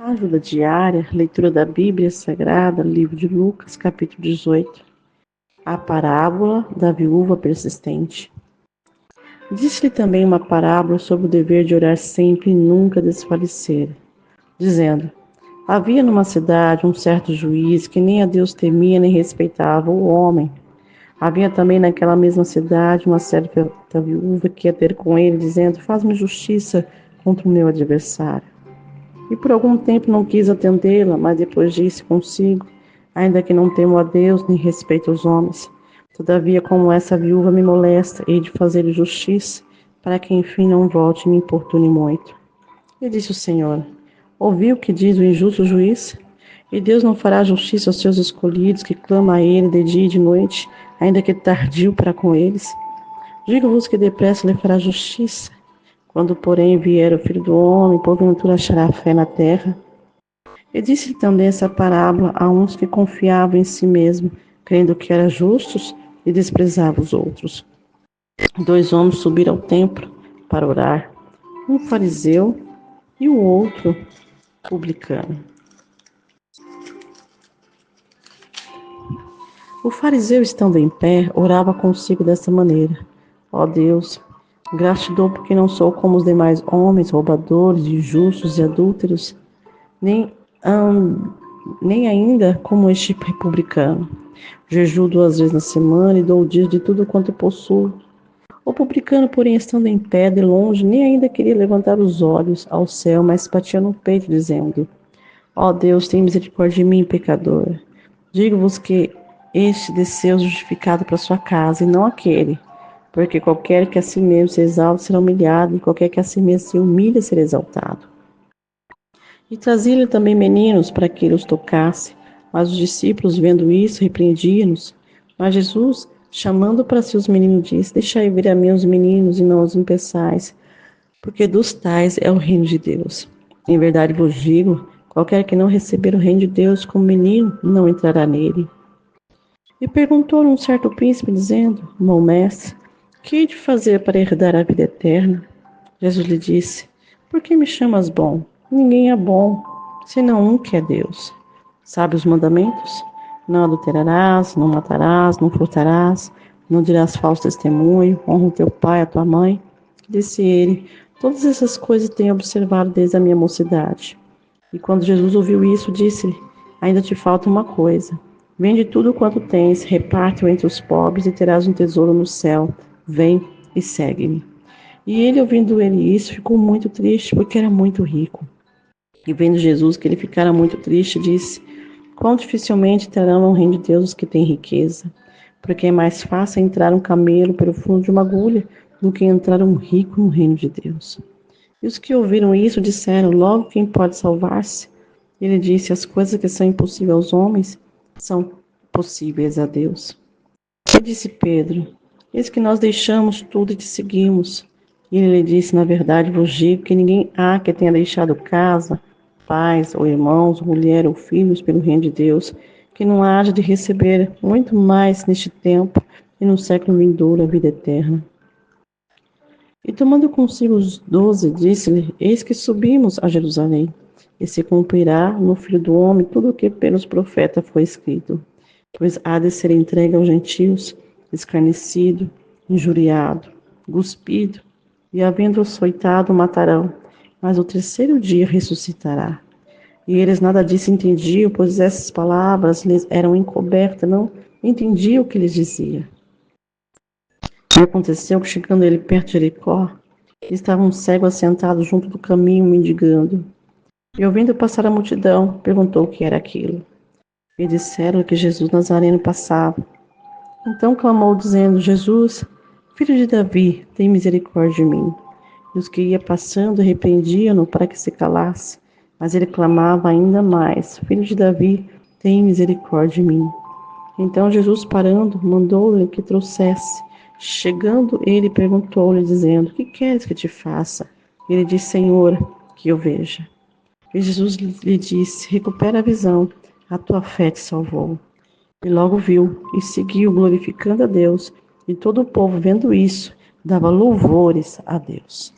Ajuda diária, leitura da Bíblia Sagrada, livro de Lucas, capítulo 18. A parábola da viúva persistente. Disse-lhe também uma parábola sobre o dever de orar sempre e nunca desfalecer, dizendo: havia numa cidade um certo juiz que nem a Deus temia nem respeitava o homem. Havia também naquela mesma cidade uma certa viúva que ia ter com ele, dizendo: faz-me justiça contra o meu adversário. E por algum tempo não quis atendê-la, mas depois disse consigo: ainda que não temo a Deus nem respeito os homens, todavia, como essa viúva me molesta, hei de fazer-lhe justiça, para que enfim não volte e me importune muito. E disse o Senhor: ouviu o que diz o injusto juiz? E Deus não fará justiça aos seus escolhidos, que clamam a Ele de dia e de noite, ainda que tardio para com eles? Digo-vos que depressa lhe fará justiça. Quando, porém, vier o Filho do Homem, porventura achará fé na terra? E disse também essa parábola a uns que confiavam em si mesmos, crendo que eram justos e desprezavam os outros. 2 homens subiram ao templo para orar, um fariseu e o outro publicano. O fariseu, estando em pé, orava consigo desta maneira: ó Deus, graças te dou porque não sou como os demais homens, roubadores, injustos e adúlteros, nem ainda como este republicano. Jejuo 2 vezes na semana e dou o dízimo de tudo quanto possuo. O publicano, porém, estando em pé de longe, nem ainda queria levantar os olhos ao céu, mas batia no peito, dizendo: ó Deus, tem misericórdia de mim, pecador. Digo-vos que este desceu justificado para sua casa, e não aquele. Porque qualquer que a si mesmo se exalta será humilhado, e qualquer que a si mesmo se humilha será exaltado. E trazia-lhe também meninos para que ele os tocasse. Mas os discípulos, vendo isso, repreendiam-nos. Mas Jesus, chamando para si os meninos, disse: deixai vir a mim os meninos, e não os impeçais, porque dos tais é o reino de Deus. Em verdade vos digo, qualquer que não receber o reino de Deus como menino, não entrará nele. E perguntou-lhe um certo príncipe, dizendo: bom mestre, que hei de fazer para herdar a vida eterna? Jesus lhe disse: por que me chamas bom? Ninguém é bom, senão um que é Deus. Sabe os mandamentos? Não adulterarás, não matarás, não furtarás, não dirás falso testemunho, honra o teu pai e a tua mãe. Disse ele: todas essas coisas tenho observado desde a minha mocidade. E quando Jesus ouviu isso, disse-lhe: ainda te falta uma coisa. Vende tudo quanto tens, reparte-o entre os pobres e terás um tesouro no céu. Vem e segue-me. E ele, ouvindo ele isso, ficou muito triste, porque era muito rico. E vendo Jesus que ele ficara muito triste, disse: quão dificilmente entrarão no reino de Deus os que têm riqueza, porque é mais fácil entrar um camelo pelo fundo de uma agulha do que entrar um rico no reino de Deus. E os que ouviram isso disseram: logo quem pode salvar-se? Ele disse: as coisas que são impossíveis aos homens são possíveis a Deus. E disse Pedro: eis que nós deixamos tudo e te seguimos. E ele lhe disse: na verdade vos digo que ninguém há que tenha deixado casa, pais, ou irmãos, ou mulher, ou filhos pelo reino de Deus, que não haja de receber muito mais neste tempo e no século vindouro a vida eterna. E tomando consigo os 12, disse-lhe: eis que subimos a Jerusalém, e se cumprirá no Filho do Homem tudo o que pelos profetas foi escrito. Pois há de ser entregue aos gentios, escarnecido, injuriado, cuspido, e havendo açoitado, matarão, mas o terceiro dia ressuscitará. E eles nada disso entendiam, pois essas palavras lhes eram encobertas, não entendiam o que lhes dizia. E aconteceu que, chegando ele perto de Jericó, estava um cego assentado junto do caminho, mendigando. E ouvindo passar a multidão, perguntou o que era aquilo. E disseram que Jesus Nazareno passava. Então clamou, dizendo: Jesus, filho de Davi, tem misericórdia de mim. E os que ia passando repreendiam-no para que se calasse. Mas ele clamava ainda mais: filho de Davi, tem misericórdia de mim. Então Jesus, parando, mandou-lhe que trouxesse. Chegando ele, perguntou-lhe, dizendo: que queres que te faça? Ele disse: Senhor, que eu veja. E Jesus lhe disse: recupera a visão, a tua fé te salvou. E logo viu e seguiu, glorificando a Deus. E todo o povo, vendo isso, dava louvores a Deus.